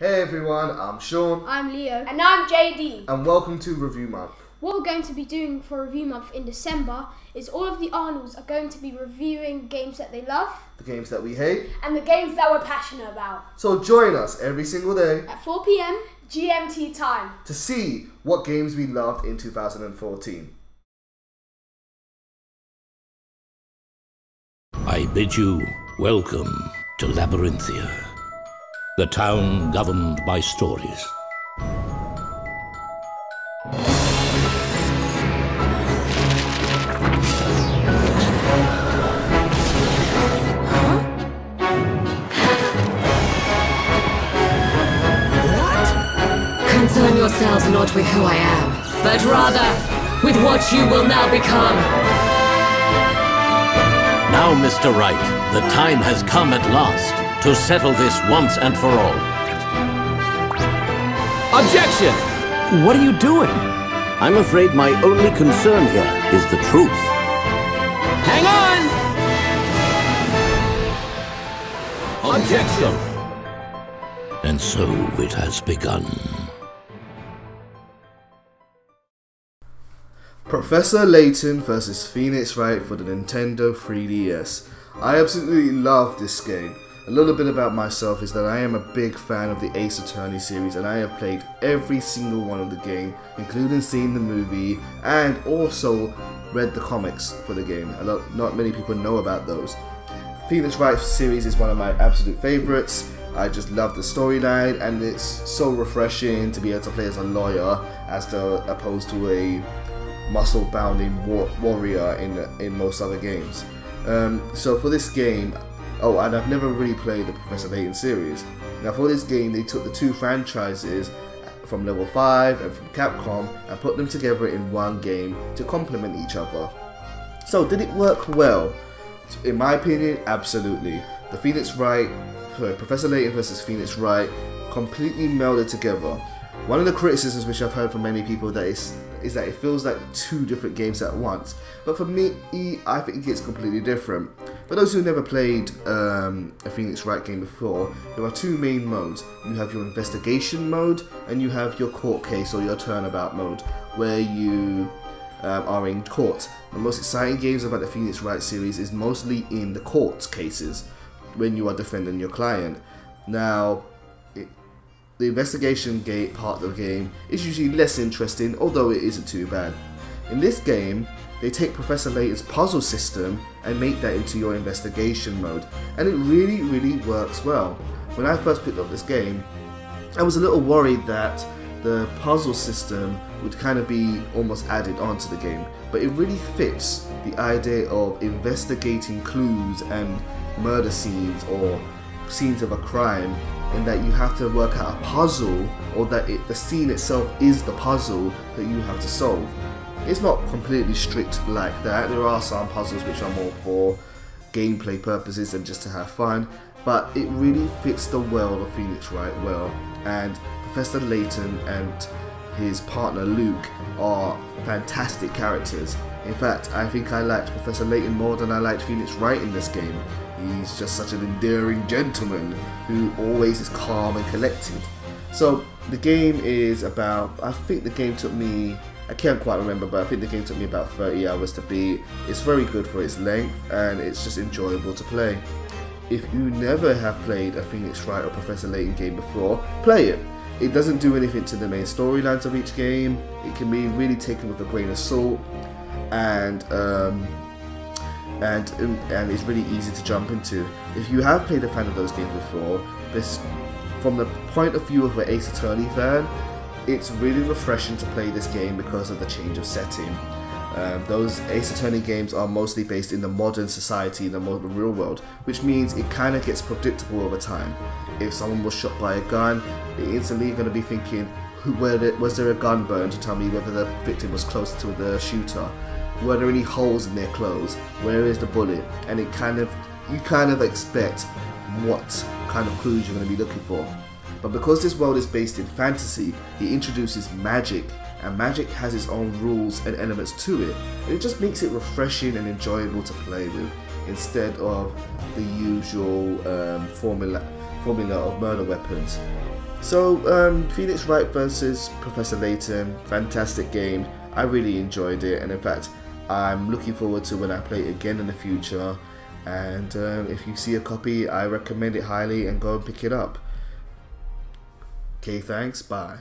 Hey everyone, I'm Sean. I'm Leo. And I'm JD. And welcome to Review Month. What we're going to be doing for Review Month in December is all of the Arnolds are going to be reviewing games that they love, The games that we hate. And the games that we're passionate about. So join us every single day at 4 PM GMT time to see what games we loved in 2014. I bid you welcome to Labyrinthia, the town governed by stories. Concern yourselves not with who I am, but rather with what you will now become. Now, Mr. Wright, the time has come at last to settle this once and for all. Objection! What are you doing? I'm afraid my only concern here is the truth. Hang on! Objection! And so it has begun. Professor Layton vs Phoneix Wright for the Nintendo 3DS. I absolutely love this game. A little bit about myself is that I am a big fan of the Ace Attorney series, and I have played every single one of the game, including seeing the movie and also read the comics for the game. Not many people know about those. Phoneix Wright series is one of my absolute favorites. I just love the storyline, and it's so refreshing to be able to play as a lawyer as opposed to a muscle-bounding warrior in most other games. So for this game, and I've never really played the Professor Layton series. Now for this game, they took the two franchises from Level 5 and from Capcom and put them together in one game to complement each other. So did it work well? In my opinion, absolutely. The Professor Layton versus Phoneix Wright completely melded together. One of the criticisms which I've heard from many people is that it feels like two different games at once. But for me, I think it's completely different. For those who never played a Phoneix Wright game before, there are two main modes. You have your investigation mode and you have your court case or your turnabout mode, where you are in court. The most exciting games about the Phoneix Wright series is mostly in the court cases, when you are defending your client. Now, the investigation gate part of the game is usually less interesting, although it isn't too bad. In this game, they take Professor Layton's puzzle system and make that into your investigation mode, and it really works well. When I first picked up this game, I was a little worried that the puzzle system would kind of be almost added onto the game, but it really fits the idea of investigating clues and murder scenes or scenes of a crime, in that you have to work out a puzzle, or that the scene itself is the puzzle that you have to solve. It's not completely strict like that. There are some puzzles which are more for gameplay purposes and just to have fun, but it really fits the world of Phoneix Wright well, and Professor Layton and his partner Luke are fantastic characters. In fact, I think I liked Professor Layton more than I liked Phoneix Wright in this game. He's just such an endearing gentleman who always is calm and collected. So the game is about, I think the game took me, I can't quite remember, but I think the game took me about 30 hours to beat. It's very good for its length and it's just enjoyable to play. If you never have played a Phoneix Wright or Professor Layton game before, play it. It doesn't do anything to the main storylines of each game. It can be really taken with a grain of salt, and it's really easy to jump into. If you have played a fan of those games before, from the point of view of an Ace Attorney fan, it's really refreshing to play this game because of the change of setting. Those Ace Attorney games are mostly based in the modern society, in the modern real world, which means it kind of gets predictable over time. If someone was shot by a gun, you're instantly going to be thinking, was there a gun burn to tell me whether the victim was close to the shooter? Were there any holes in their clothes? Where is the bullet? And you kind of expect what kind of clues you're going to be looking for. But because this world is based in fantasy, it introduces magic, and magic has its own rules and elements to it, and it just makes it refreshing and enjoyable to play with, instead of the usual formula of murder weapons. So, Phoneix Wright versus Professor Layton, fantastic game. I really enjoyed it, and in fact, I'm looking forward to when I play it again in the future. And if you see a copy, I recommend it highly and go and pick it up. Okay, thanks, bye.